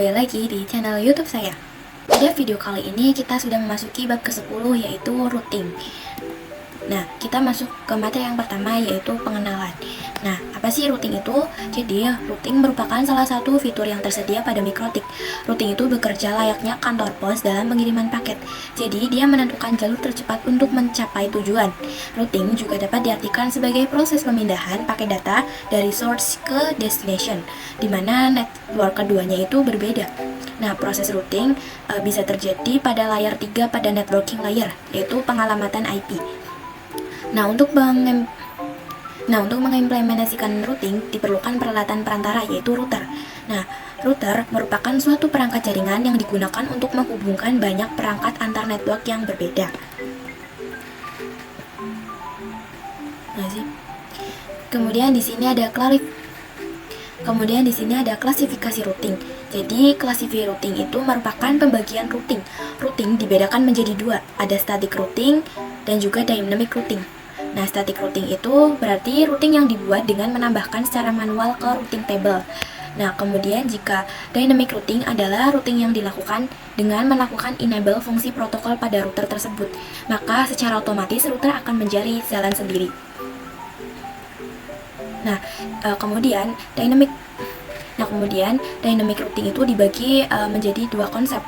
kembali lagi di channel YouTube saya. Pada video kali ini kita sudah memasuki bab ke-10 yaitu routing. Nah, kita masuk ke materi yang pertama yaitu pengenalan. Nah, apa sih routing itu? Jadi, routing merupakan salah satu fitur yang tersedia pada mikrotik. Routing itu bekerja layaknya kantor pos dalam pengiriman paket. Jadi, dia menentukan jalur tercepat untuk mencapai tujuan. Routing juga dapat diartikan sebagai proses pemindahan paket data dari source ke destination, di mana network keduanya itu berbeda. Nah, proses routing bisa terjadi pada layer 3 pada networking layer, yaitu pengalamatan IP. Nah, untuk mengimplementasikan routing diperlukan peralatan perantara yaitu router. Nah, router merupakan suatu perangkat jaringan yang digunakan untuk menghubungkan banyak perangkat antar network yang berbeda. Kemudian di sini ada klasifikasi routing. Jadi, klasifikasi routing itu merupakan pembagian routing. Routing dibedakan menjadi dua, ada static routing dan juga dynamic routing. Nah, static routing itu berarti routing yang dibuat dengan menambahkan secara manual ke routing table. Nah, kemudian jika dynamic routing adalah routing yang dilakukan dengan melakukan enable fungsi protokol pada router tersebut, maka secara otomatis router akan menjadi jalan sendiri. Nah, kemudian dynamic routing itu dibagi menjadi dua konsep.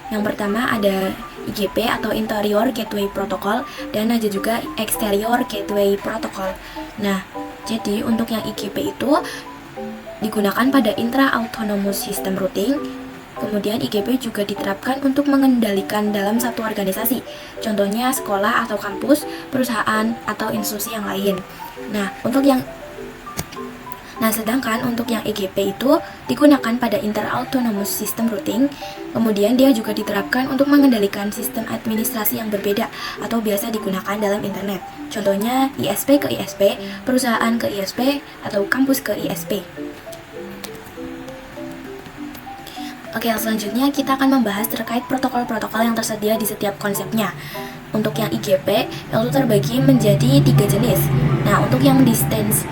Yang pertama ada IGP atau Interior Gateway Protocol dan ada juga Exterior Gateway Protocol. Nah, jadi untuk yang IGP itu digunakan pada Intra-Autonomous System Routing. Kemudian IGP juga diterapkan untuk mengendalikan dalam satu organisasi, contohnya sekolah atau kampus, perusahaan, atau institusi yang lain. Sedangkan untuk yang EGP itu digunakan pada Inter-Autonomous System Routing, kemudian dia juga diterapkan untuk mengendalikan sistem administrasi yang berbeda atau biasa digunakan dalam internet. Contohnya ISP ke ISP, perusahaan ke ISP, atau kampus ke ISP. Oke, selanjutnya kita akan membahas terkait protokol-protokol yang tersedia di setiap konsepnya. Untuk yang IGP, itu terbagi menjadi 3 jenis. Nah, untuk yang Distance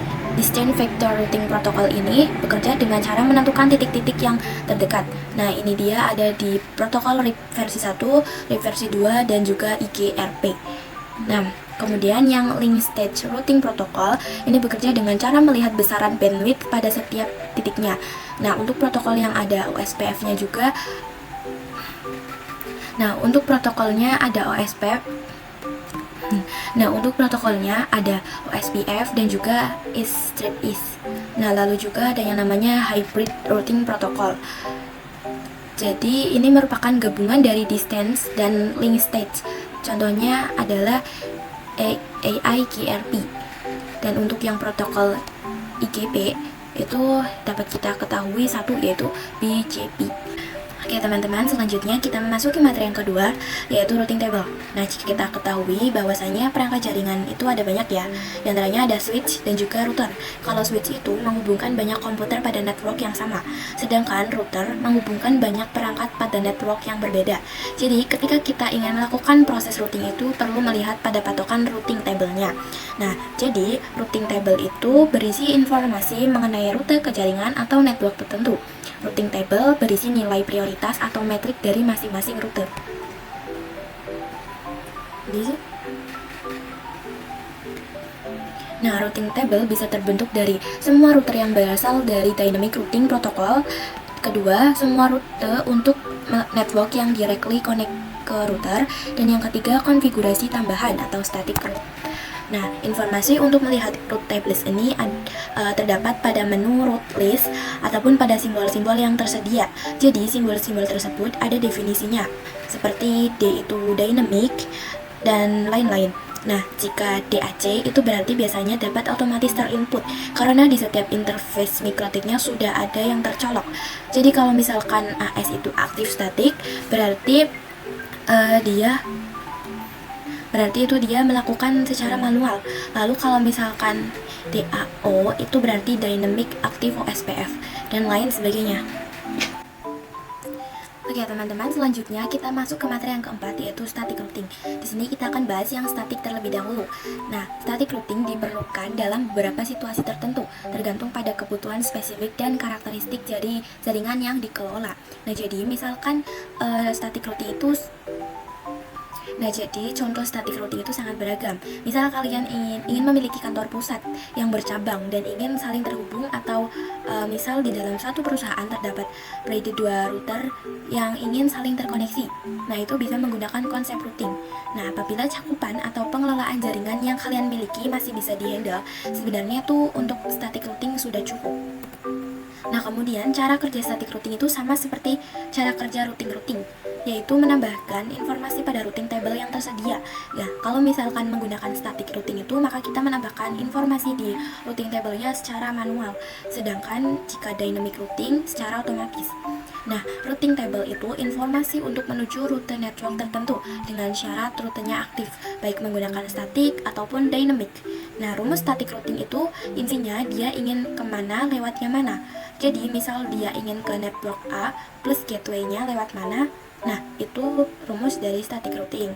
Vector Routing Protocol ini bekerja dengan cara menentukan titik-titik yang terdekat. Nah, ini dia ada di protokol RIP versi 1, RIP versi 2, dan juga IGRP. Nah, kemudian yang Link State Routing Protocol ini bekerja dengan cara melihat besaran bandwidth pada setiap titiknya. Nah, untuk protokol yang ada OSPF-nya juga. Nah, untuk protokolnya ada OSPF dan juga East. Nah, lalu juga ada yang namanya Hybrid Routing Protocol. Jadi, ini merupakan gabungan dari Distance dan Link State. Contohnya adalah AIGRP. Dan untuk yang protokol IGP itu dapat kita ketahui satu yaitu BGP. Oke teman-teman, selanjutnya kita memasuki materi yang kedua yaitu routing table. Nah, jika kita ketahui bahwasanya perangkat jaringan itu ada banyak ya. Di antaranya ada switch dan juga router. Kalau switch itu menghubungkan banyak komputer pada network yang sama, sedangkan router menghubungkan banyak perangkat pada network yang berbeda. Jadi, ketika kita ingin melakukan proses routing itu perlu melihat pada patokan routing table-nya. Nah, jadi routing table itu berisi informasi mengenai rute ke jaringan atau network tertentu. Routing table berisi nilai prioritas atau metrik dari masing-masing router. Nah, routing table bisa terbentuk dari semua router yang berasal dari Dynamic Routing Protocol. Kedua, semua rute untuk network yang directly connect ke router. Dan yang ketiga, konfigurasi tambahan atau static route. Nah, informasi untuk melihat route type list ini terdapat pada menu route list ataupun pada simbol-simbol yang tersedia. Jadi, simbol-simbol tersebut ada definisinya, seperti D itu dynamic dan lain-lain. Nah, jika DAC itu berarti biasanya dapat otomatis terinput karena di setiap interface mikrotiknya sudah ada yang tercolok. Jadi, kalau misalkan AS itu aktif static, berarti itu dia melakukan secara manual. Lalu kalau misalkan DAO itu berarti Dynamic Active OSPF dan lain sebagainya. Oke teman-teman, selanjutnya kita masuk ke materi yang keempat, yaitu static routing. Di sini kita akan bahas yang static terlebih dahulu. Nah, static routing diperlukan dalam beberapa situasi tertentu, tergantung pada kebutuhan spesifik dan karakteristik dari jaringan yang dikelola. Nah, jadi misalkan static routing itu jadi contoh static routing itu sangat beragam. Misal kalian ingin memiliki kantor pusat yang bercabang dan ingin saling terhubung, atau misal di dalam suatu perusahaan terdapat dua router yang ingin saling terkoneksi. Nah, itu bisa menggunakan konsep routing. Nah, apabila cakupan atau pengelolaan jaringan yang kalian miliki masih bisa dihandle, sebenarnya tuh untuk static routing sudah cukup. Nah, kemudian cara kerja static routing itu sama seperti cara kerja routing, yaitu menambahkan informasi pada routing table yang tersedia. Ya, kalau misalkan menggunakan static routing itu, maka kita menambahkan informasi di routing table-nya secara manual, sedangkan jika dynamic routing secara otomatis. Nah, routing table itu informasi untuk menuju rute network tertentu dengan syarat rutenya aktif, baik menggunakan static ataupun dynamic. Nah, rumus static routing itu intinya dia ingin kemana lewatnya mana. Jadi, misal dia ingin ke network A plus gateway-nya lewat mana, nah itu rumus dari static routing.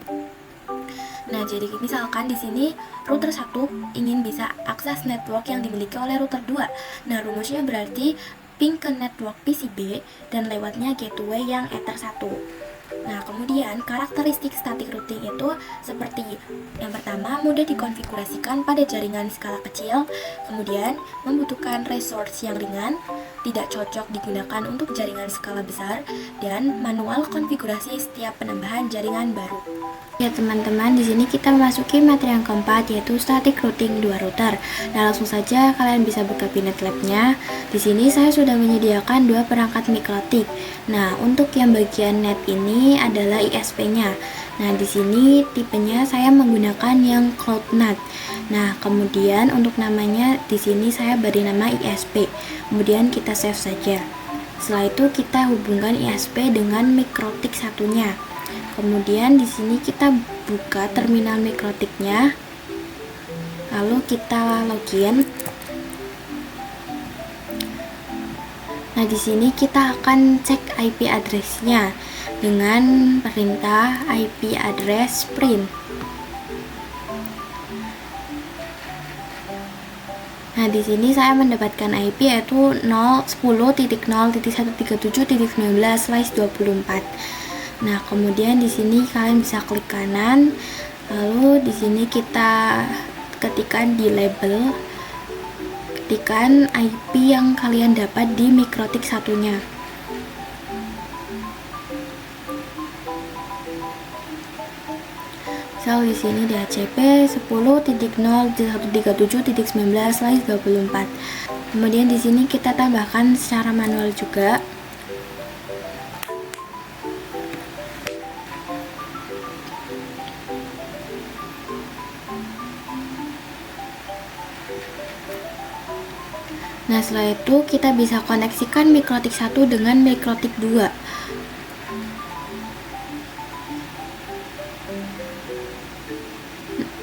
Nah, jadi misalkan di sini router 1 ingin bisa akses network yang dimiliki oleh router 2. Nah, rumusnya berarti ping ke network PCB dan lewatnya gateway yang ether 1. Nah, kemudian karakteristik static routing itu seperti yang pertama, mudah dikonfigurasikan pada jaringan skala kecil, kemudian membutuhkan resource yang ringan, tidak cocok digunakan untuk jaringan skala besar, dan manual konfigurasi setiap penambahan jaringan baru. Ya teman-teman, di sini kita memasuki materi yang keempat, yaitu static routing 2 router. Nah, langsung saja kalian bisa buka Pinet Lab-nya. Di sini saya sudah menyediakan 2 perangkat mikrotik. Nah, untuk yang bagian net ini adalah ISP-nya. Nah, di sini tipenya saya menggunakan yang Cloud NAT. Nah, kemudian untuk namanya di sini saya beri nama ISP. Kemudian kita save saja. Setelah itu kita hubungkan ISP dengan mikrotik satunya. Kemudian di sini kita buka terminal mikrotiknya, lalu kita login. Nah, di sini kita akan cek IP address-nya dengan perintah IP address print. Nah, di sini saya mendapatkan IP yaitu 10.0.137.19/24. Nah, kemudian di sini kalian bisa klik kanan, lalu di sini kita ketikkan di label, ketikkan IP yang kalian dapat di mikrotik satunya. Misal di sini DHCP 10.0.137.19/24. Kemudian di sini kita tambahkan secara manual juga. Nah, setelah itu kita bisa koneksikan mikrotik 1 dengan mikrotik 2.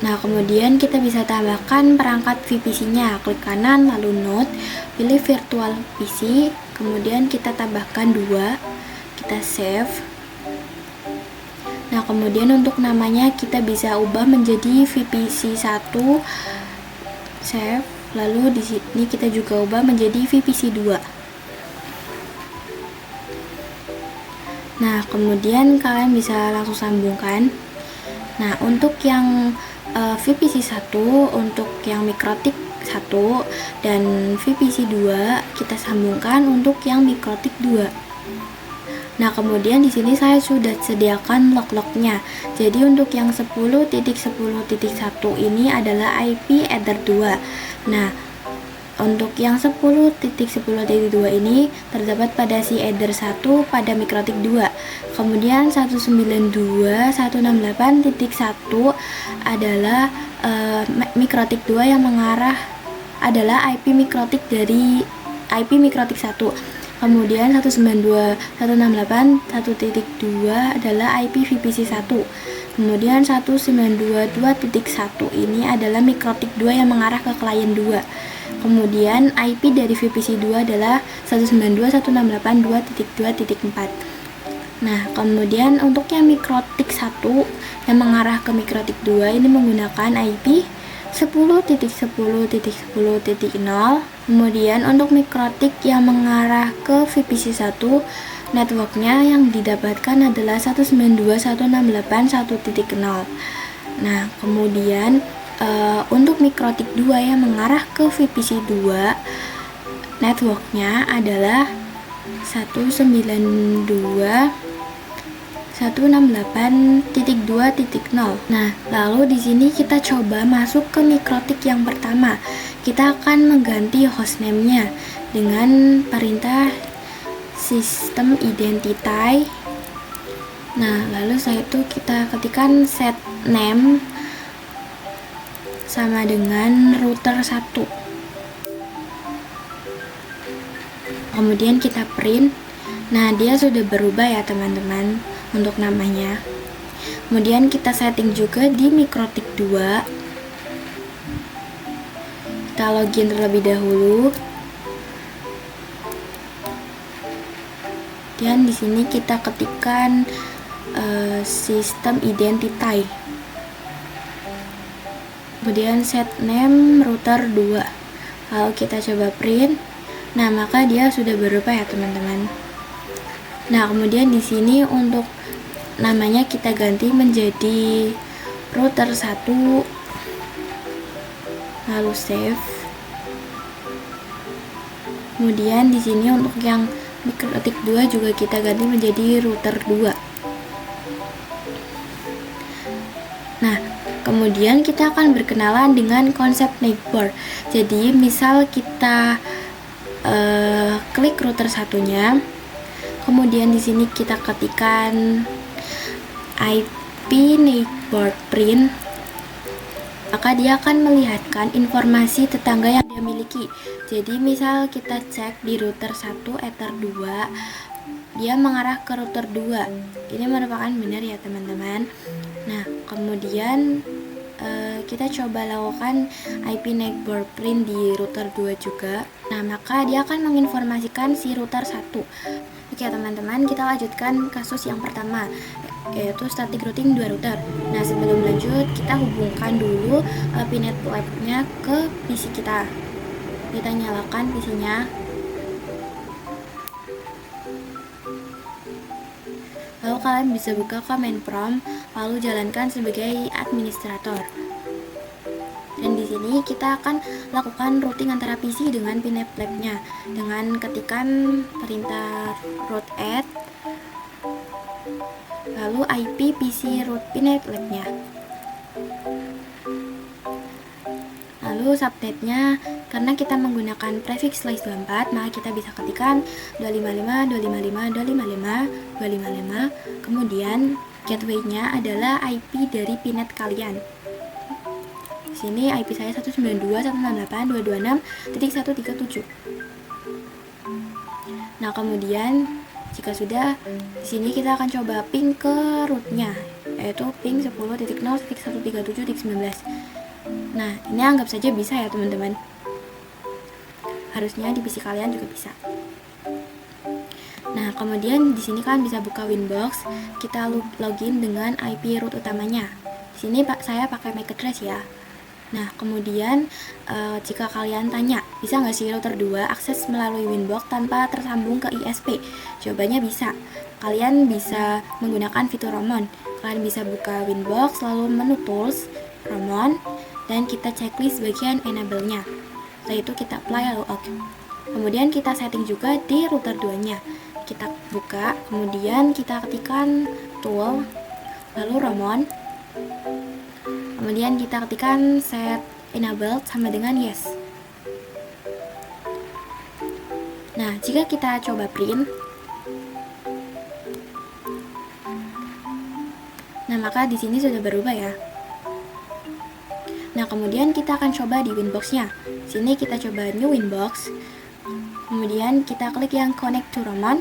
Nah, kemudian kita bisa tambahkan perangkat VPC-nya. Klik kanan lalu node, pilih virtual PC, kemudian kita tambahkan 2, kita save. Nah, kemudian untuk namanya kita bisa ubah menjadi VPC 1, save. Lalu di sini kita juga ubah menjadi VPC 2. Nah, kemudian kalian bisa langsung sambungkan. Nah, untuk yang VPC 1, untuk yang mikrotik 1 dan VPC 2 kita sambungkan untuk yang mikrotik 2. Nah, kemudian di sini saya sudah sediakan log-lognya. Jadi untuk yang 10.10.1 ini adalah IP Ether 2. Nah, untuk yang 10.10.2 ini terdapat pada si Ether 1 pada mikrotik 2. Kemudian 192.168.1 adalah mikrotik 2 yang mengarah adalah IP mikrotik dari IP mikrotik 1. Kemudian 192.168.1.2 adalah IP VPC 1. Kemudian 192.2.1 ini adalah mikrotik 2 yang mengarah ke klien 2. Kemudian IP dari VPC 2 adalah 192.168.2.2.4. Nah, kemudian untuk yang mikrotik 1 yang mengarah ke mikrotik 2 ini menggunakan IP 10.10.10.0. Kemudian untuk mikrotik yang mengarah ke VPC 1 networknya yang didapatkan adalah 192.168.1.0. Nah, kemudian untuk mikrotik 2 yang mengarah ke VPC 2 networknya adalah 192.168.2.0. Nah, lalu di sini kita coba masuk ke mikrotik yang pertama. Kita akan mengganti hostname-nya dengan perintah sistem identity. Nah, lalu setelah itu kita ketikkan set name sama dengan router 1. Kemudian kita print. Nah, dia sudah berubah ya teman-teman untuk namanya. Kemudian kita setting juga di mikrotik 2. Kita login terlebih dahulu. Dan di sini kita ketikkan sistem identity. Kemudian set name router 2. Lalu kita coba print. Nah, maka dia sudah berubah ya teman-teman. Nah, kemudian di sini untuk namanya kita ganti menjadi router 1. Lalu save. Kemudian di sini untuk yang mikrotik 2 juga kita ganti menjadi router 2. Nah, kemudian kita akan berkenalan dengan konsep neighbor. Jadi, misal kita klik router satunya, kemudian di sini kita ketikkan IP neighbor print, maka dia akan melihatkan informasi tetangga yang dia miliki. Jadi misal kita cek di router 1 ether 2, dia mengarah ke router 2. Ini merupakan benar ya teman-teman. Nah, kemudian kita coba lakukan IP neighbor print di router 2 juga. Nah, maka dia akan menginformasikan si router 1. Oke teman-teman, kita lanjutkan kasus yang pertama, yaitu static routing 2 router. Nah, sebelum lanjut, kita hubungkan dulu Pinet Lab-nya ke PC kita. Kita nyalakan PC-nya. Lalu kalian bisa buka command prompt, lalu jalankan sebagai administrator. Dan di sini kita akan lakukan routing antara PC dengan Pinet Lab-nya dengan ketikan perintah route add, lalu IP PC root Pinet Lab-nya. Lalu subnet-nya, karena kita menggunakan prefix slice 24, maka kita bisa ketikkan 255.255.255. Kemudian gateway-nya adalah IP dari Pinet kalian. Di sini IP saya 192.168.226.137. Nah, kemudian jika sudah, di sini kita akan coba ping ke root-nya, yaitu ping 10.0.137.19. Nah, ini anggap saja bisa ya teman-teman. Harusnya di PC kalian juga bisa. Nah, kemudian di sini kalian bisa buka Winbox. Kita login dengan IP root utamanya. Di sini saya pakai MAC address ya. Nah, kemudian jika kalian tanya, bisa nggak sih router 2 akses melalui Winbox tanpa tersambung ke ISP? Jawabannya bisa. Kalian bisa menggunakan fitur Roamon. Kalian bisa buka Winbox, lalu menu Tools, Roamon, dan kita checklist bagian enable-nya. Setelah itu kita apply lalu OK. Kemudian kita setting juga di router 2-nya. Kita buka, kemudian kita ketikkan tool, lalu Roamon. Kemudian kita ketikkan set enabled sama dengan yes. Nah, jika kita coba print, nah maka di sini sudah berubah ya. Nah, kemudian kita akan coba di Winbox-nya. Sini kita coba new Winbox. Kemudian kita klik yang connect to Roamon.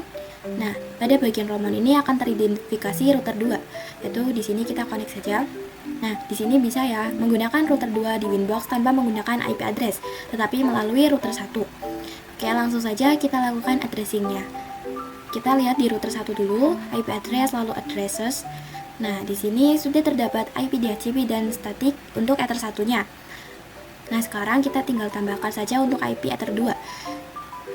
Nah, pada bagian Roamon ini akan teridentifikasi router 2. Yaitu di sini kita connect saja. Nah, di sini bisa ya menggunakan router 2 di Winbox tanpa menggunakan IP address, tetapi melalui router 1. Oke, langsung saja kita lakukan addressing-nya. kita lihat di router 1 dulu, IP address lalu addresses. Nah, di sini sudah terdapat IP DHCP dan static untuk Ether 1-nya. Nah, sekarang kita tinggal tambahkan saja untuk IP Ether 2.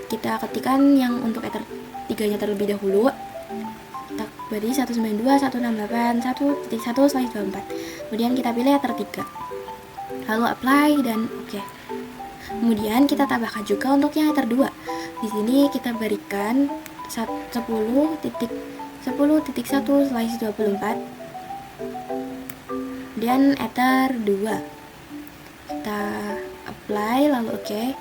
Kita ketikkan yang untuk Ether 3-nya terlebih dahulu. Kita beri 192.168.1.1/24. Kemudian kita pilih Ether 3. Lalu apply dan oke. Kemudian kita tambahkan juga untuk yang Ether 2. Di sini kita berikan 10.1/24 dan Ether 2. Kita apply lalu oke.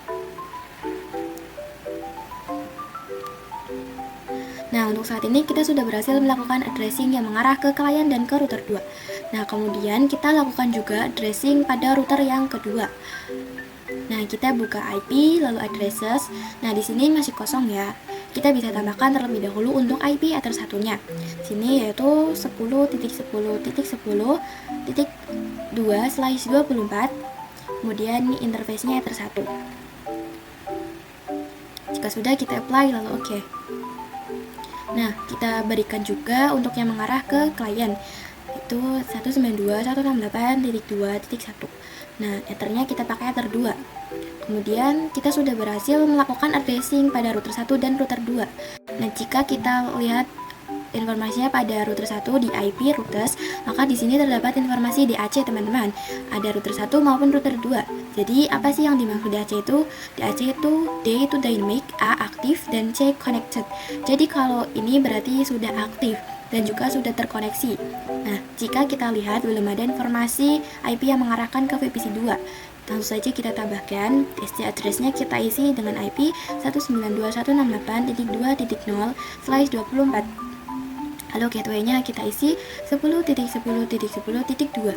Nah, untuk saat ini kita sudah berhasil melakukan addressing yang mengarah ke klien dan ke router 2. Nah, kemudian kita lakukan juga addressing pada router yang kedua. Nah, kita buka IP lalu addresses. Nah, di sini masih kosong ya. Kita bisa tambahkan terlebih dahulu untuk IP Ether 1-nya. Sini yaitu 10.10.10.2/24. Kemudian interface-nya Ether 1. Jika sudah, kita apply lalu oke. Nah, kita berikan juga untuk yang mengarah ke klien, itu 192.168.2.1. Nah, Ethernya kita pakai Ether 2. Kemudian kita sudah berhasil melakukan addressing pada router 1 dan router 2. Nah, jika kita lihat informasinya pada router 1 di IP routers, maka di sini terdapat informasi DAC, teman-teman. Ada router 1 maupun router 2. Jadi, apa sih yang dimaksud DAC itu? DAC itu D itu dynamic, A aktif, dan C connected. Jadi, kalau ini berarti sudah aktif dan juga sudah terkoneksi. Nah, jika kita lihat belum ada informasi IP yang mengarahkan ke VPC 2. Langsung saja kita tambahkan TCP address-nya, kita isi dengan IP 192.168.2.0/24. Lalu gateway-nya kita isi 10.10.10.2.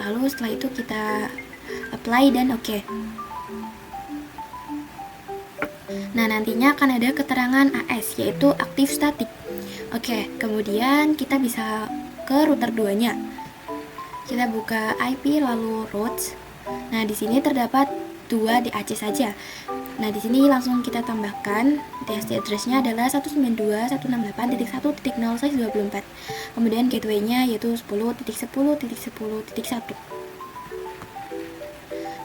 Lalu setelah itu kita apply dan oke. Nah, nantinya akan ada keterangan AS, yaitu active static. Oke, kemudian kita bisa ke router 2-nya. Kita buka IP lalu routes. Nah, di sini terdapat 2 DAC saja. Nah, di sini langsung kita tambahkan TCP address-nya adalah 192.168.1.0/24. Kemudian gateway-nya yaitu 10.10.10.1.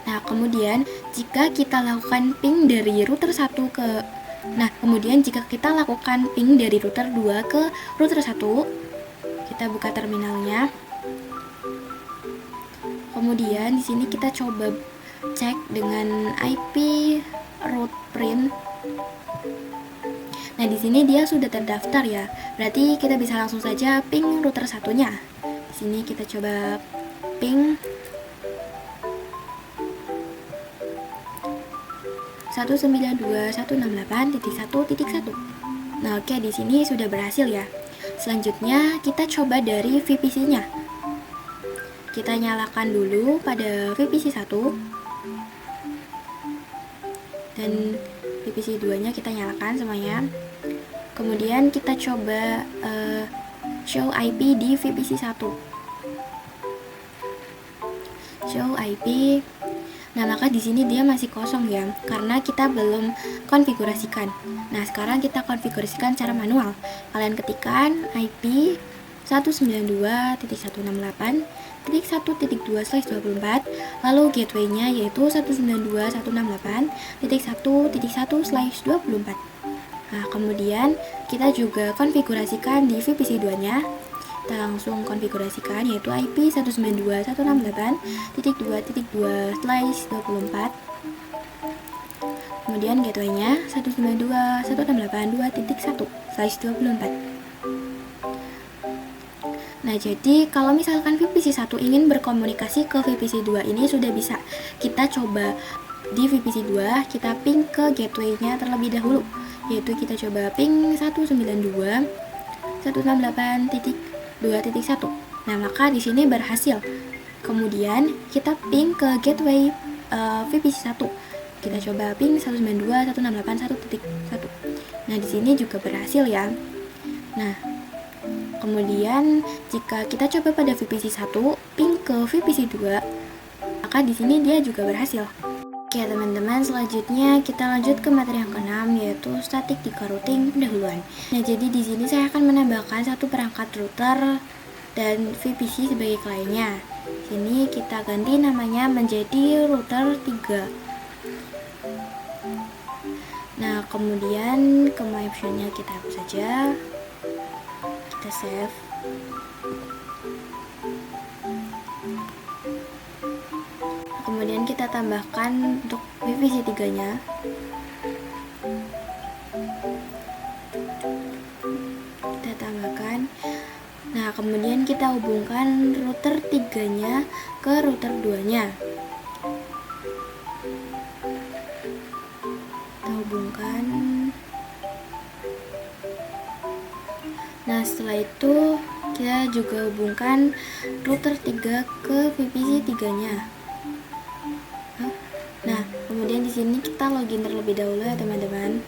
Nah, kemudian jika kita lakukan ping dari router 1 ke kemudian jika kita lakukan ping dari router 2 ke router 1, kita buka terminalnya. Kemudian di sini kita coba cek dengan IP route print. Nah, di sini dia sudah terdaftar ya. Berarti kita bisa langsung saja ping router 1-nya. Di sini kita coba ping 192.168.1.1. Nah, oke, di sini sudah berhasil ya. Selanjutnya kita coba dari VPC-nya. Kita nyalakan dulu pada VPC 1 dan VPC 2-nya kita nyalakan semuanya. Kemudian kita coba show IP di VPC 1. Show IP. Nah, maka di sini dia masih kosong ya, karena kita belum konfigurasikan. Nah, sekarang kita konfigurasikan secara manual. Kalian ketikkan IP 192.168.1.2/24, lalu gateway-nya yaitu 192.168.1.1/24. Nah, kemudian kita juga konfigurasikan di VPC 2-nya. Kita langsung konfigurasikan yaitu IP 192.168.2.2/24. Kemudian gateway-nya 192.168.2.1/24. Nah, jadi kalau misalkan VPC 1 ingin berkomunikasi ke VPC 2 ini sudah bisa. Kita coba di VPC 2, kita ping ke gateway-nya terlebih dahulu. Yaitu kita coba ping 192.168.2.1. Nah, maka di sini berhasil. Kemudian kita ping ke gateway VPC 1. Kita coba ping 192.168.1.1. Nah, di sini juga berhasil ya. Nah, kemudian jika kita coba pada VPC 1 ping ke VPC 2, maka di sini dia juga berhasil. Oke teman-teman, selanjutnya kita lanjut ke materi yang ke-6, yaitu static derouting pendahuluan. Nah, jadi di sini saya akan menambahkan satu perangkat router dan VPC sebagai kliennya. Sini kita ganti namanya menjadi router 3. Nah, kemudian ke my optionnya kita hapus saja. Kita save. Kemudian kita tambahkan untuk VPC 3-nya. Kita tambahkan. Nah, kemudian kita hubungkan router 3-nya ke router 2-nya. Kita hubungkan. Nah, setelah itu kita juga hubungkan router 3 ke VPC 3-nya. Nah, kemudian di sini kita login terlebih dahulu ya teman-teman.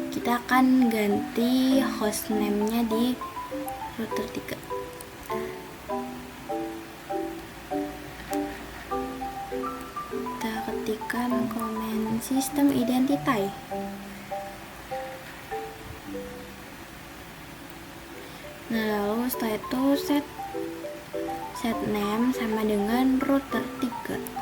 Kita akan ganti hostname-nya di router 3. Kita ketikkan komen sistem identity. Nah, lalu setelah itu set name sama dengan router 3.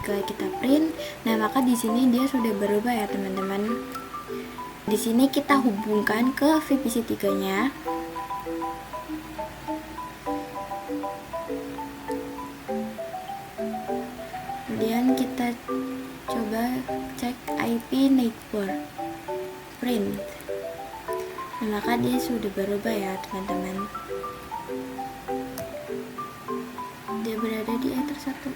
Kita print. Nah, maka di sini dia sudah berubah ya teman-teman. Di sini kita hubungkan ke VPC 3-nya. Kemudian kita coba cek IP neighbor print. Nah, maka dia sudah berubah ya teman-teman. Dia berada di ether 1.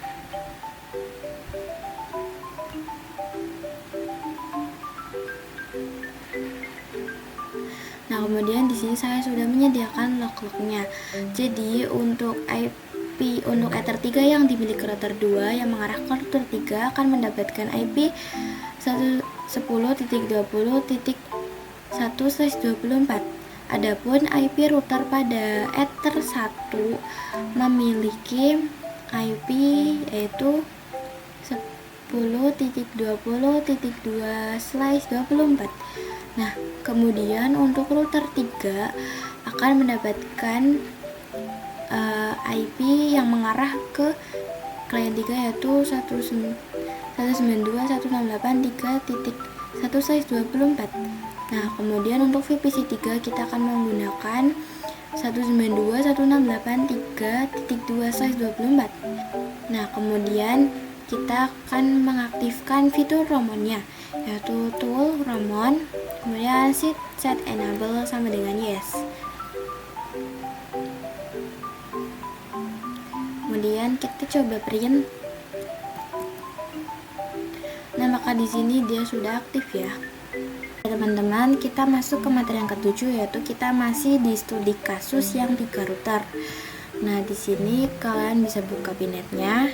Nah, kemudian di sini saya sudah menyediakan log-lognya. Jadi untuk IP untuk ether 3 yang dimiliki router 2 yang mengarah ke router 3 akan mendapatkan IP 110.20.1/24. Adapun IP router pada ether 1 memiliki IP yaitu 10.20.2/24. Nah, kemudian untuk router 3 akan mendapatkan IP yang mengarah ke klien 3 yaitu 192.168.3.1/24. Nah, kemudian untuk VPC 3 kita akan menggunakan 192.168.3.2/24. Nah, kemudian kita akan mengaktifkan fitur Romonnya, yaitu tool Romon, kemudian set enable sama dengan yes. Kemudian kita coba print. Nah, maka di sini dia sudah aktif ya. Teman-teman, kita masuk ke materi yang ke-7, yaitu kita masih di studi kasus yang 3 router. Nah, di sini kalian bisa buka binetnya.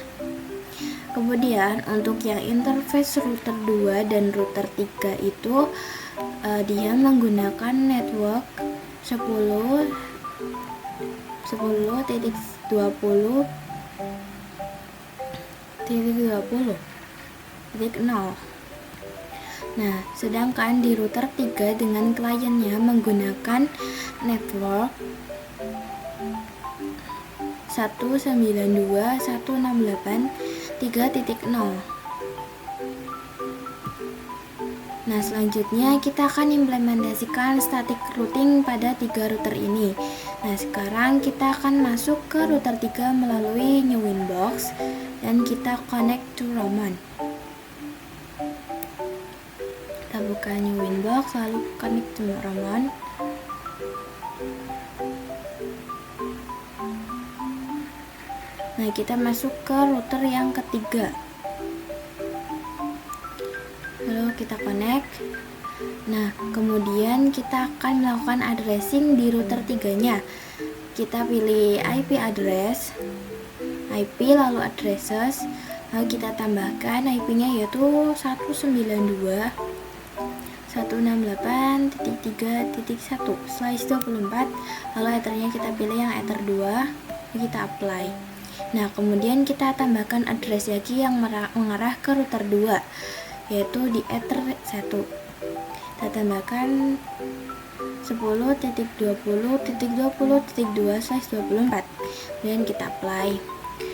Kemudian untuk yang interface router 2 dan router 3 itu dia menggunakan network 10.20.20.0. Nah, sedangkan di router 3 dengan kliennya menggunakan network 192.168.3.0. Nah, selanjutnya kita akan implementasikan static routing pada 3 router ini. Nah, sekarang kita akan masuk ke router 3 melalui new winbox dan kita connect to Roman. Kita buka new winbox lalu connect to Roman. Nah, kita masuk ke router yang ketiga. Lalu kita connect. Nah, kemudian kita akan melakukan addressing di router 3-nya. Kita pilih IP address, IP lalu addresses, lalu kita tambahkan IP-nya yaitu 192.168.3.1/24, lalu ethernya kita pilih yang ether 2. kita apply. Nah, kemudian kita tambahkan address lagi yang mengarah ke router 2, yaitu di ether 1. Kita tambahkan 10.20.20.2/24. Kemudian kita apply.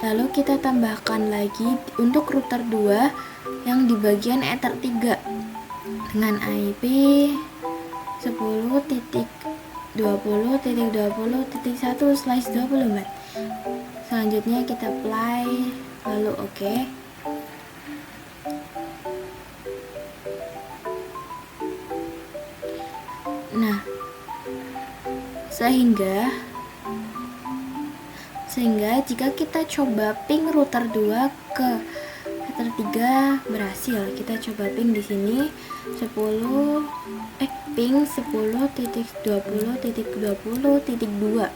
Lalu kita tambahkan lagi untuk router 2 yang di bagian ether 3 dengan IP 10.20.20.1/24. Selanjutnya kita apply, lalu oke. Nah, sehingga jika kita coba ping router 2 ke ether 3 berhasil. Kita coba ping di sini ping 10.20.20.2.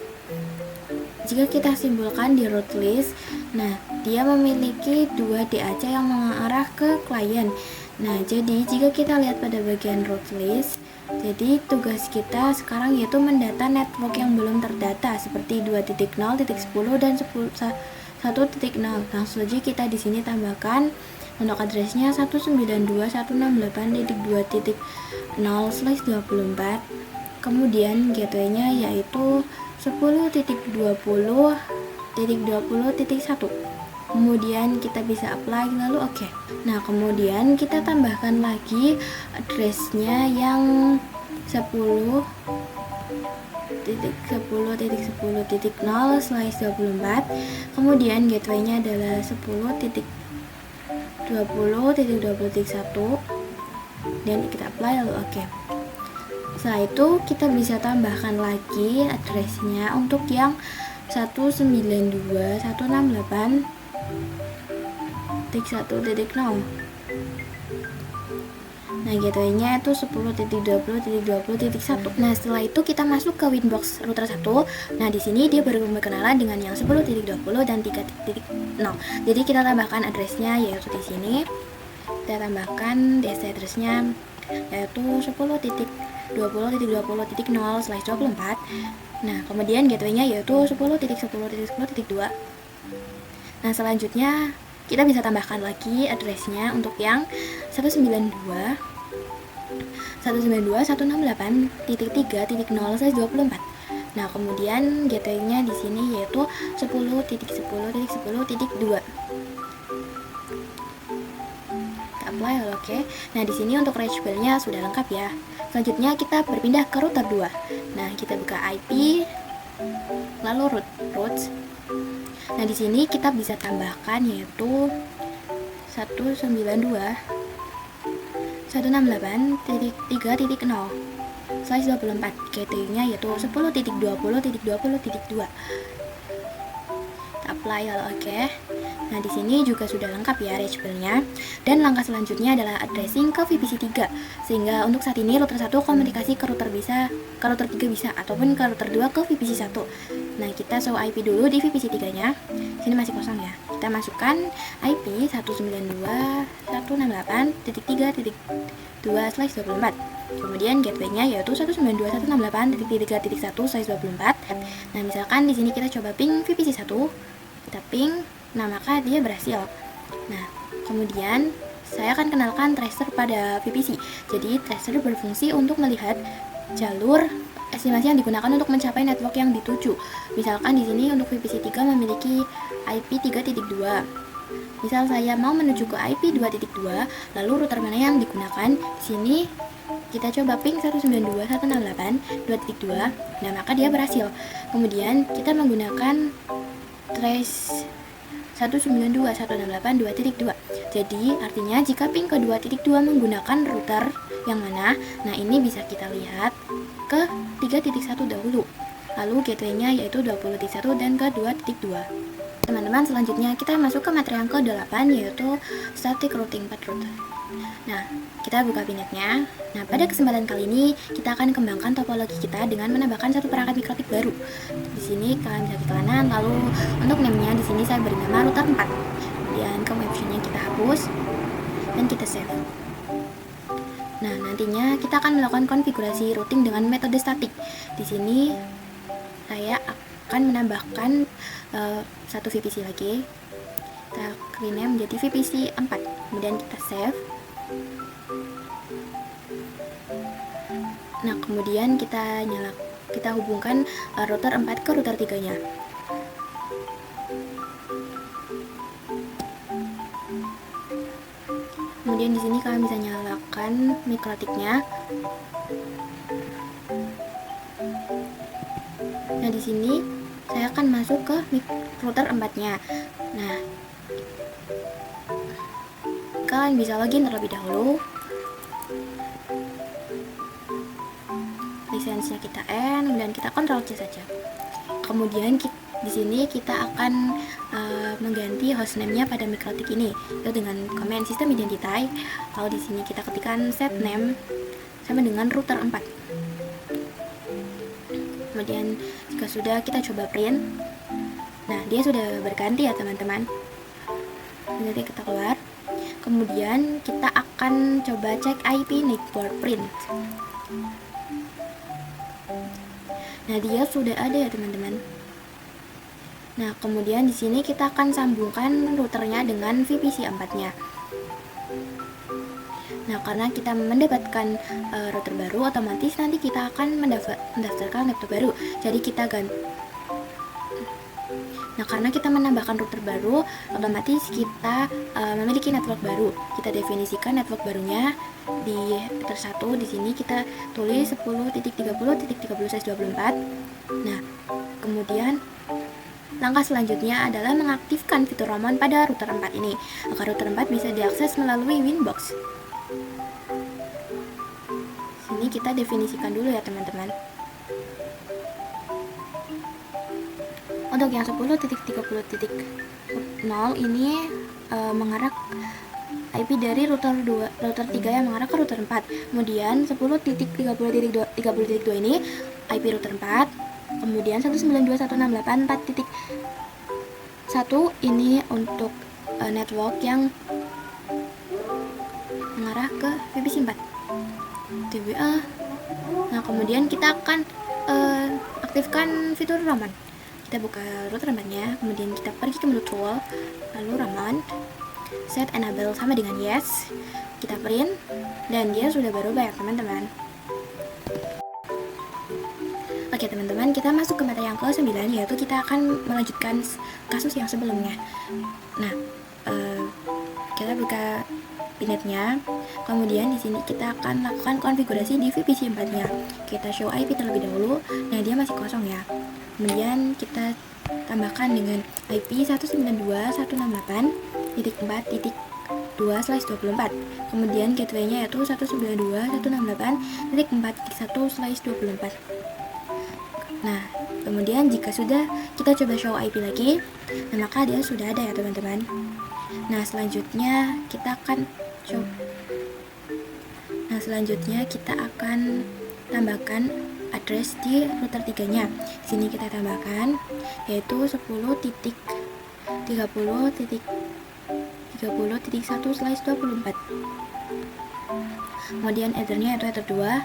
Jika kita simpulkan di root list, nah dia memiliki 2 DAC yang mengarah ke klien. Nah, jadi jika kita lihat pada bagian root list, jadi tugas kita sekarang yaitu mendata network yang belum terdata seperti 2.0.10 dan 1.0. Langsung saja kita di sini tambahkan untuk addressnya 192.168.2.0/24. Kemudian gateway-nya yaitu 10.20.20.1. Kemudian kita bisa apply, lalu oke. Nah, kemudian kita tambahkan lagi addressnya yang 10.10.10.0/24. Kemudian gateway-nya adalah 10.20.20.1 dan kita apply, lalu oke. Setelah itu kita bisa tambahkan lagi addressnya untuk yang 192.168.1.0. Nah, gateway-nya itu 10.20.20.1. Nah, setelah itu kita masuk ke Winbox router 1. Nah, di sini dia baru berkenalan dengan yang 10.20 dan 3.0. Jadi kita tambahkan addressnya yaitu di sini. Kita tambahkan DC addressnya yaitu 10.20.20.0/24. Nah, kemudian gateway-nya yaitu 10.10.10.2. Nah, selanjutnya kita bisa tambahkan lagi addressnya untuk yang 192.168.3.0/24. Nah, kemudian gateway-nya di sini yaitu 10.10.10.2. Apply, oke. Nah, di sini untuk range nya sudah lengkap ya. Selanjutnya kita berpindah ke router 2. Nah, kita buka IP, lalu root. Nah, di sini kita bisa tambahkan yaitu 192.168.3.0/24. gateway-nya yaitu 10.20.20.2. Apply, lalu oke. Nah, di sini juga sudah lengkap ya reachable-nya. Dan langkah selanjutnya adalah addressing ke VPC 3. Sehingga untuk saat ini router 1 komunikasi ke router 3 bisa ataupun ke router 2 ke VPC 1. Nah, kita show IP dulu di VPC 3-nya. Sini masih kosong ya. Kita masukkan IP 192.168.3.2/24. Kemudian gateway-nya yaitu 192.168.3.1/24. Nah, misalkan di sini kita coba ping VPC 1. Kita ping, nah maka dia berhasil. Nah, kemudian saya akan kenalkan tracer pada VPC. Jadi tracer berfungsi untuk melihat jalur estimasi yang digunakan untuk mencapai network yang dituju. Misalkan di sini untuk VPC 3 memiliki IP 3.2. Misal saya mau menuju ke IP 2.2, lalu router mana yang digunakan? Di sini kita coba ping 192.168.2.2. Nah, maka dia berhasil. Kemudian kita menggunakan trace 192.168.2.2. Jadi artinya jika ping ke 2.2 menggunakan router yang mana? Nah, ini bisa kita lihat ke 3.1 dahulu. Lalu gateway-nya yaitu 20.1 dan ke 2.2. Teman-teman, selanjutnya kita masuk ke materi yang ke-8 yaitu static routing path router. Nah, kita buka pinetnya. Nah, pada kesempatan kali ini kita akan kembangkan topologi kita dengan menambahkan satu perangkat mikrotip baru. Di sini kalian bisa klik kanan, lalu untuk name-nya di sini saya beri nama router 4. Kemudian ke option-nya kita hapus dan kita save. Nah, nantinya kita akan melakukan konfigurasi routing dengan metode statik. Di sini saya akan menambahkan satu VPC lagi. Kita rename menjadi VPC 4, kemudian kita save. Nah, kemudian kita hubungkan router 4 ke router 3-nya. Kemudian di sini kalian bisa nyalakan mikrotiknya. Nah, di sini saya akan masuk ke router 4-nya. Nah, kalian bisa login terlebih dahulu. Lisensinya kita N, kemudian kita Ctrl C saja. Kemudian di sini kita akan mengganti hostname-nya pada mikrotik ini, itu dengan command system identify. Kalau di sini kita ketikkan set name sama dengan router 4. Kemudian jika sudah, kita coba print. Nah, dia sudah berganti ya teman-teman. Nanti kita keluar. Kemudian kita akan coba cek IP network print. Nah, dia sudah ada ya teman-teman. Nah, kemudian di sini kita akan sambungkan routernya dengan VPC 4-nya. Nah, karena kita mendapatkan router baru, otomatis nanti kita akan mendaftarkan laptop baru. Jadi kita ganti. Nah, karena kita menambahkan router baru, otomatis kita memiliki network baru. Kita definisikan network barunya di router 1. Di sini kita tulis 10.30.30/24. Nah, kemudian langkah selanjutnya adalah mengaktifkan fitur Ramon pada router 4 ini, agar router 4 bisa diakses melalui Winbox. Sini kita definisikan dulu ya teman-teman. Untuk yang 10.30.0 ini mengarah IP dari router 3 yang mengarah ke router 4. Kemudian 10.30.30.2 ini IP router 4. Kemudian 192.168.4.1 ini untuk network yang mengarah ke VPC 4 TWA. Nah, kemudian kita akan aktifkan fitur Ramon. Kita buka router 4-nya, kemudian kita pergi ke menu tool, lalu Ramon, set enable sama dengan yes. Kita print, dan dia sudah berubah ya teman-teman. Oke teman-teman, kita masuk ke materi yang ke-9, yaitu kita akan melanjutkan kasus yang sebelumnya. Nah, kita buka pinetnya, kemudian di sini kita akan lakukan konfigurasi di VPC 4-nya. Kita show IP terlebih dahulu. Nah, dia masih kosong ya. Kemudian kita tambahkan dengan IP 192.168.4.2/24. Kemudian gateway-nya yaitu 192.168.4.1/24. Nah, kemudian jika sudah, kita coba show IP lagi. Nah, maka dia sudah ada ya teman-teman. Nah, selanjutnya kita akan tambahkan address di router 3-nya. Di sini kita tambahkan yaitu 10.30.30.1/24. Kemudian ethernya yaitu ether 2.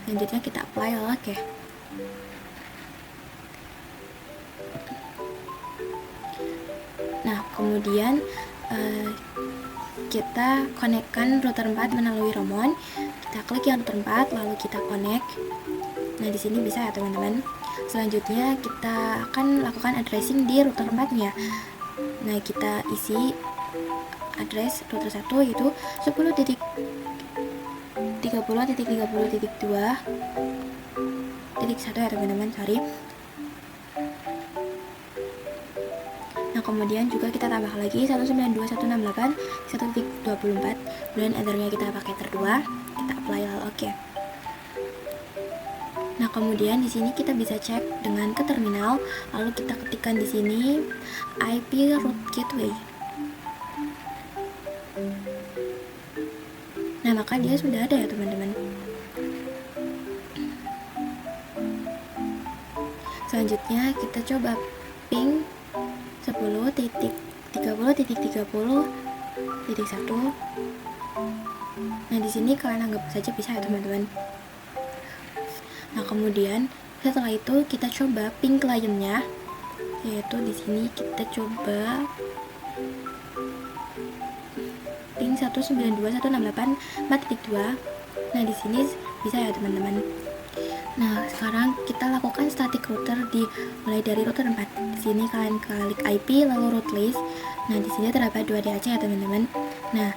Selanjutnya kita apply oke. Nah, kemudian kita konekkan router 4 melalui Ramon. Kita klik yang router 4, lalu kita connect. Nah, di sini bisa ya teman-teman. Selanjutnya kita akan lakukan addressing di router 4-nya. Nah, kita isi address router 1 yaitu 10.30.30.2.1 ya teman-teman, sorry. Nah, kemudian juga kita tambah lagi 192.168.1.24. Kemudian ethernya kita pakai ether 2. Kita apply lalu oke. Nah, kemudian di sini kita bisa cek dengan ke terminal, lalu kita ketikkan di sini IP root gateway. Nah, maka dia sudah ada ya teman-teman. Selanjutnya kita coba ping 10.30.30.1. Nah, di sini kalian anggap saja bisa ya teman-teman. Nah, kemudian Setelah itu kita coba ping kliennya, yaitu di sini kita coba ping 192.168.4.2. Nah, di sini bisa ya teman-teman. Nah, sekarang kita lakukan static router mulai dari router 4. Di sini kalian klik IP lalu root list. Nah, di sini terdapat 2 DAC ya teman-teman. Nah,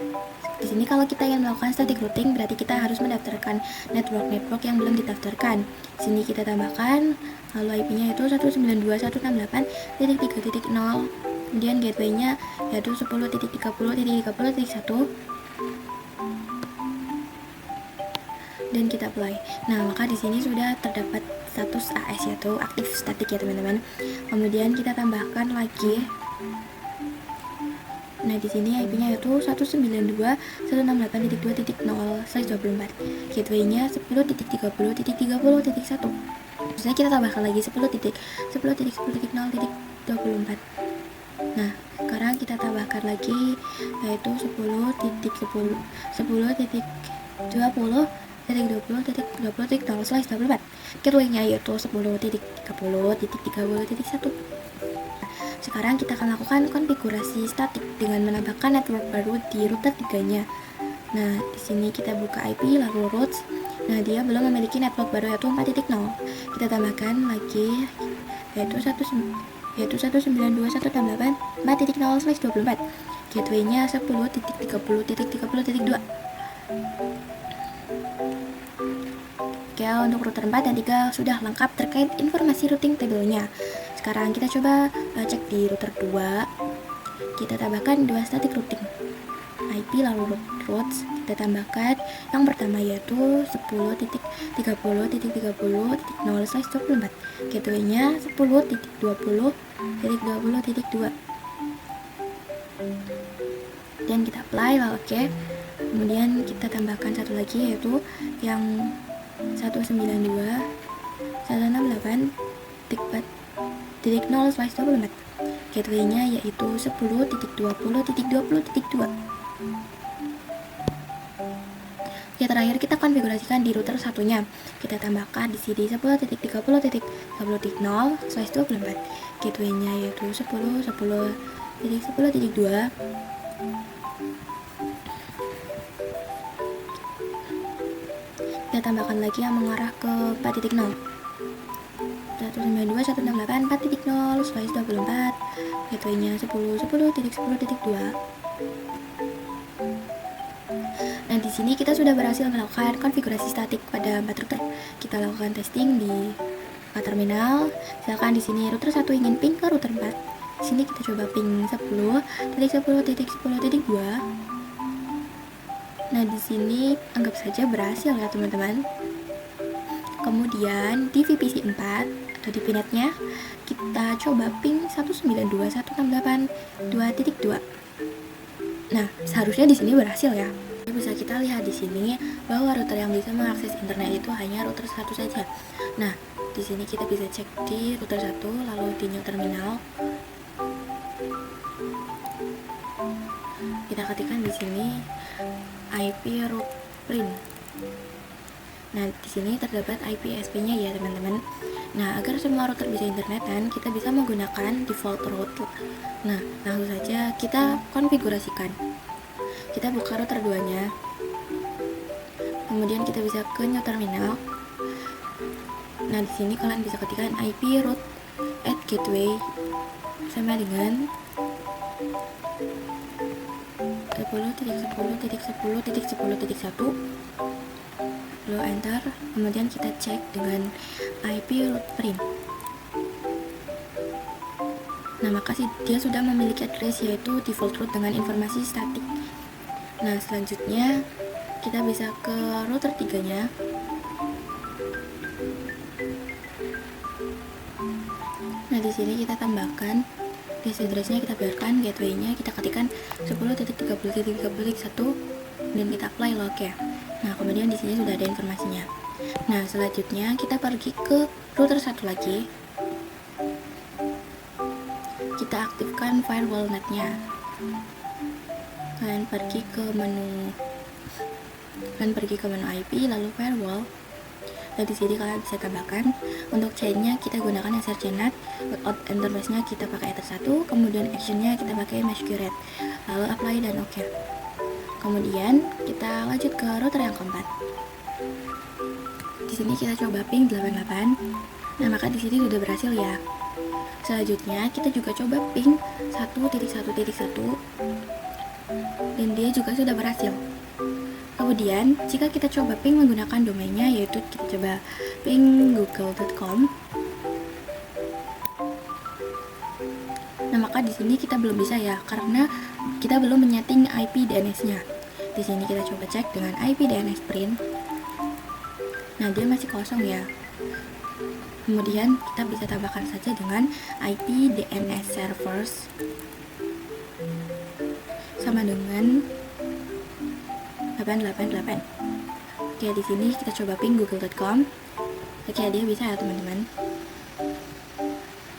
di sini kalau kita ingin melakukan static routing berarti kita harus mendaftarkan network yang belum didaftarkan. Di sini kita tambahkan, lalu IP-nya itu 192.168.3.0. Kemudian gateway-nya yaitu 10.30.30.1 dan kita apply. Nah, maka di sini sudah terdapat status AS yaitu aktif static ya teman-teman. Kemudian kita tambahkan lagi. Nah, di sini IP-nya yaitu 192.168.2.0/24. Gateway-nya 10.30.30.1. Terusnya kita tambahkan lagi 10.10.10.0.24. Nah, sekarang kita tambahkan lagi yaitu 10.10.20.20.0/24. Gateway-nya yaitu 10.30.30.1. Sekarang kita akan lakukan konfigurasi statik dengan menambahkan network baru di router 3-nya. Nah, di sini kita buka IP lalu routes. Nah, dia belum memiliki network baru yaitu 4.0. Kita tambahkan lagi yaitu 192.168.4.0/24. Gateway-nya 10.30.30.2. Oke, untuk router 4 dan 3 sudah lengkap terkait informasi routing tabelnya. Sekarang kita coba cek di router 2. Kita tambahkan 2 static routing. IP lalu routes kita tambahkan yang pertama yaitu 10.30.30.0/24. Gateway-nya 10.20.20.2. Dan kita apply lalu oke. Kemudian kita tambahkan satu lagi yaitu yang 192.168.4.0/24. Gateway-nya yaitu 10.20.20.2. Oke, terakhir kita konfigurasikan di router satunya. Kita tambahkan di sini 10.30.30.0/24. Gateway-nya yaitu 10.10.10.2. Kita tambahkan lagi yang mengarah ke 4.0. 192.168.4.0/24. Gateway-nya 10.10.10.2. Nah, di sini kita sudah berhasil melakukan konfigurasi statik pada 4 router. Kita lakukan testing di 4 terminal. Misalkan di sini router 1 ingin ping ke router 4. Di sini kita coba ping 10.10.10.2. Nah, di sini anggap saja berhasil ya teman-teman. Kemudian di VPC 4 atau di pinetnya kita coba ping 192.168.2.2. Nah, seharusnya di sini berhasil ya. Bisa kita lihat di sini bahwa router yang bisa mengakses internet itu hanya router 1 saja. Nah, di sini kita bisa cek di router 1 lalu di new terminal. Kita ketikkan di sini IP root print. Nah, di sini terdapat IPSP-nya ya teman-teman. Nah, agar semua router bisa internetan, kita bisa menggunakan default route. Nah, langsung saja kita konfigurasikan. Kita buka router 2-nya. Kemudian kita bisa ke new terminal. Nah, di sini kalian bisa ketikkan IP route at gateway sama dengan 10.10.10.10.1. Lalu enter. Kemudian kita cek dengan IP route print. Nah, maka dia sudah memiliki address yaitu default route dengan informasi statik. Nah, selanjutnya kita bisa ke router 3-nya. Nah, di sini kita tambahkan base address-nya, kita biarkan, gateway-nya kita ketikkan 10.30.30.1 dan kita apply log ya. Nah, kemudian di sini sudah ada informasinya. Nah, selanjutnya kita pergi ke router 1 lagi. Kita aktifkan firewall net-nya. Kalian pergi ke menu IP lalu firewall. Dan di sini kalian bisa tambahkan. Untuk chainnya kita gunakan SRCNet, layout interface-nya kita pakai Ether 1, kemudian actionnya kita pakai mesh curate, lalu apply dan oke. Kemudian kita lanjut ke router yang keempat. Di sini kita coba ping 88. Nah, maka di sini sudah berhasil ya. Selanjutnya kita juga coba ping 1.1.1 dan dia juga sudah berhasil. Kemudian jika kita coba ping menggunakan domainnya, yaitu kita coba ping google.com. Nah, maka di sini kita belum bisa ya, karena kita belum menyeting IP DNS-nya. Di sini kita coba cek dengan IP DNS print. Nah, dia masih kosong ya. Kemudian kita bisa tambahkan saja dengan IP DNS servers sama dengan 888. Oke, di sini kita coba ping google.com. Oke, dia bisa ya teman-teman.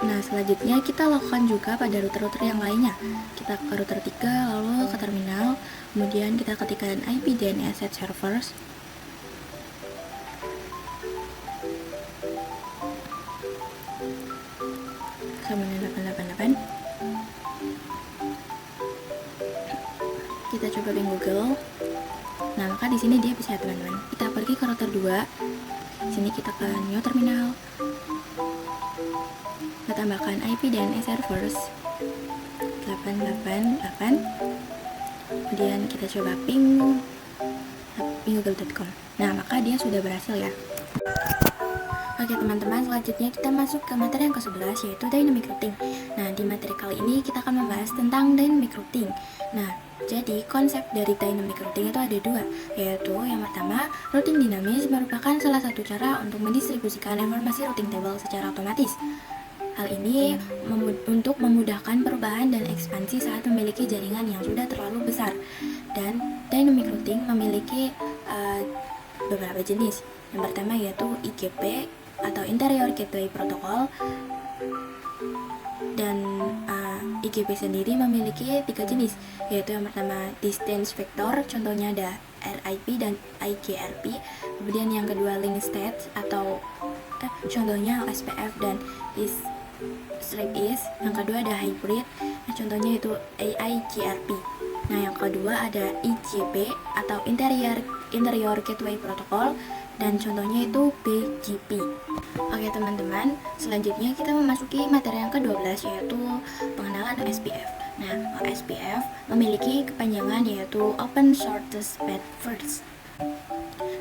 Nah, selanjutnya kita lakukan juga pada router-router yang lainnya. Kita ke router 3, lalu ke terminal, kemudian kita ketikkan IP DNS set servers. Sama dengan 888. Kita coba ping Google. Nah, maka di sini dia bisa ya teman-teman. Kita pergi ke router 2. Sini kita ke new terminal. Kita tambahkan IP DNS servers 888. Kemudian kita coba ping google.com. Nah, maka dia sudah berhasil ya. Oke teman-teman, selanjutnya kita masuk ke materi yang ke-11, yaitu dynamic routing. Nah, di materi kali ini kita akan membahas tentang dynamic routing. Nah, jadi konsep dari dynamic routing itu ada dua, yaitu yang pertama, routing dinamis merupakan salah satu cara untuk mendistribusikan informasi routing table secara otomatis. Hal ini untuk memudahkan perubahan dan ekspansi saat memiliki jaringan yang sudah terlalu besar. Dan dynamic routing memiliki beberapa jenis. Yang pertama yaitu IGP atau Interior Gateway Protocol, dan IGP sendiri memiliki 3 jenis, yaitu yang pertama distance vector, contohnya ada RIP dan IGRP. Kemudian yang kedua link state atau contohnya SPF dan is strip is. Yang kedua ada hybrid, contohnya itu AIGRP. Nah, yang kedua ada IGP atau Interior Gateway Protocol, dan contohnya itu BGP. Oke teman-teman, selanjutnya kita memasuki materi yang ke-12, yaitu pengenalan OSPF. Nah, OSPF memiliki kepanjangan yaitu Open Shortest Path First.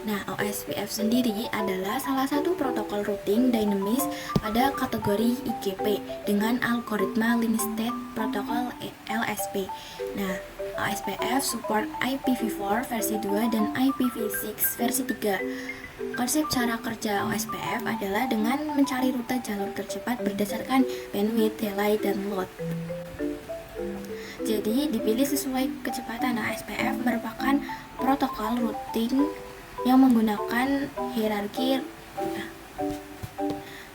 Nah, OSPF sendiri adalah salah satu protokol routing dinamis pada kategori IGP dengan algoritma Link State Protocol LSP. Nah, OSPF support IPv4 versi 2 dan IPv6 versi 3. Konsep cara kerja OSPF adalah dengan mencari rute jalur tercepat berdasarkan bandwidth, delay, dan load. Jadi, dipilih sesuai kecepatan. OSPF merupakan protokol routing yang menggunakan hierarki.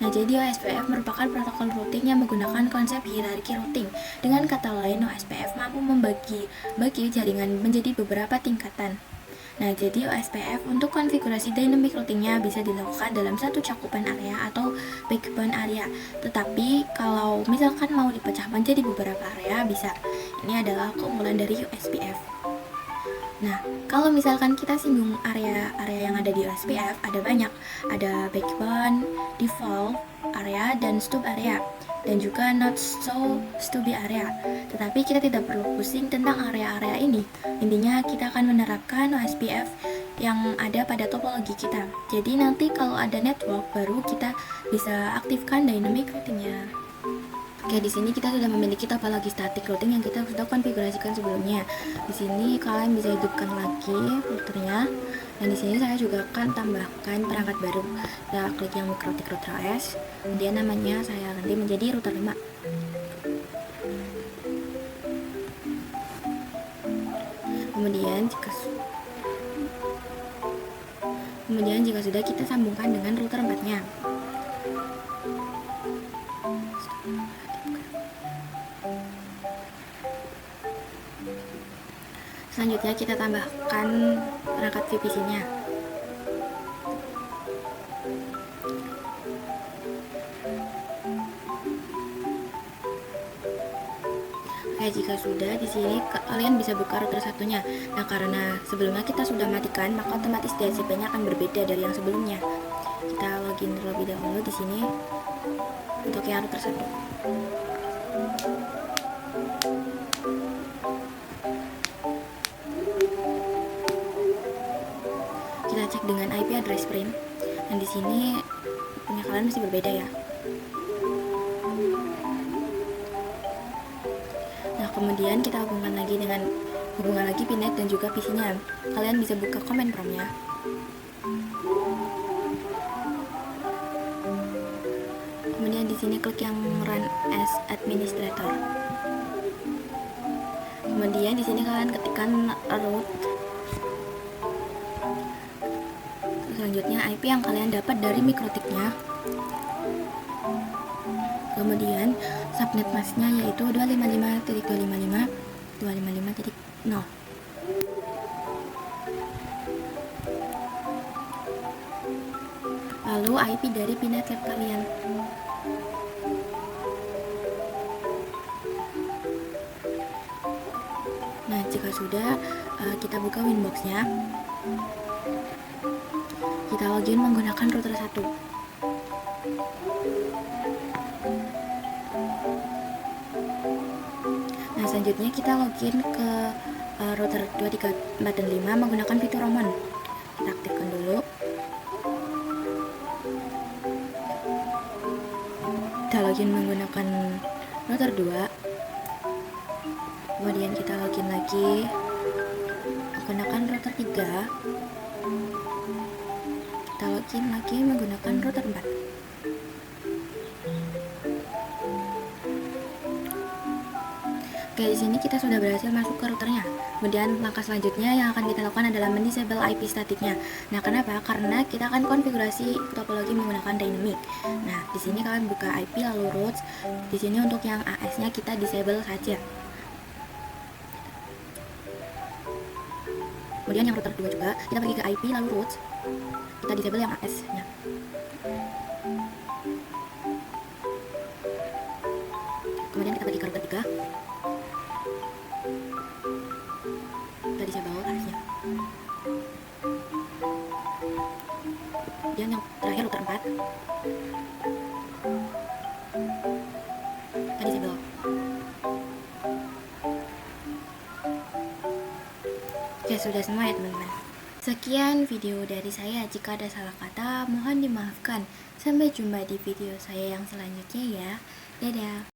Nah, jadi OSPF merupakan protokol routing yang menggunakan konsep hierarki routing. Dengan kata lain, OSPF mampu membagi jaringan menjadi beberapa tingkatan. Nah, jadi OSPF untuk konfigurasi dynamic routingnya bisa dilakukan dalam satu cakupan area atau backbone area. Tetapi kalau misalkan mau dipecah menjadi beberapa area bisa. Ini adalah keunggulan dari OSPF. Nah, kalau misalkan kita singgung area-area yang ada di OSPF, ada banyak. Ada backbone, default area, dan stub area, dan juga not so stubby area. Tetapi kita tidak perlu pusing tentang area-area ini. Intinya kita akan menerapkan OSPF yang ada pada topologi kita. Jadi nanti kalau ada network baru kita bisa aktifkan dynamic routingnya. Oke, di sini kita sudah memiliki topologi static routing yang kita sudah konfigurasikan sebelumnya. Di sini kalian bisa hidupkan lagi routernya. Dan di sini saya juga akan tambahkan perangkat baru. Kita klik yang Mikrotik Router OS. Kemudian namanya saya ganti menjadi router 5. Kemudian jika sudah, kita sambungkan dengan router 4-nya. Selanjutnya kita tambahkan perangkat VPC-nya. Jika sudah, di sini kalian bisa buka router satunya. Nah, karena sebelumnya kita sudah matikan, maka otomatis DHCP-nya akan berbeda dari yang sebelumnya. Kita login terlebih dahulu di sini untuk yang router satu. Kita cek dengan IP address print. Dan di sini punya kalian mesti berbeda ya. Nah, kemudian kita hubungkan lagi Pinet dan juga PC-nya. Kalian bisa buka command prompt-nya. Kemudian di sini klik yang run as administrator. Kemudian di sini kalian ketikkan root. Selanjutnya IP yang kalian dapat dari mikrotiknya. Kemudian subnet masknya yaitu 255.255.255.0. Lalu IP dari Pinet lab kalian. Nah, jika sudah, kita buka Winbox-nya. Kita login menggunakan router 1. Nah, selanjutnya kita login ke router 2, 3, 4, dan 5 menggunakan fitur Roman. Kita aktifkan dulu. Kita login menggunakan router 2. Kemudian kita login lagi menggunakan router 3. Kita login lagi menggunakan router 4. Oke, di sini kita sudah berhasil masuk ke routernya. Kemudian langkah selanjutnya yang akan kita lakukan adalah mendisable IP statiknya. Nah, kenapa? Karena kita akan konfigurasi topologi menggunakan dynamic. Nah, di sini kalian buka IP lalu routes. Di sini untuk yang AS-nya kita disable saja. Kemudian yang router 2 juga, kita pergi ke IP lalu routes. Kita disable yang AS-nya. Kemudian kita pergi ke router 3. Kita disable AS-nya. Kemudian yang terakhir router 4. Kita disable. Oke, sudah semua ya teman-teman. Sekian video dari saya. Jika ada salah kata, mohon dimaafkan. Sampai jumpa di video saya yang selanjutnya ya. Dadah.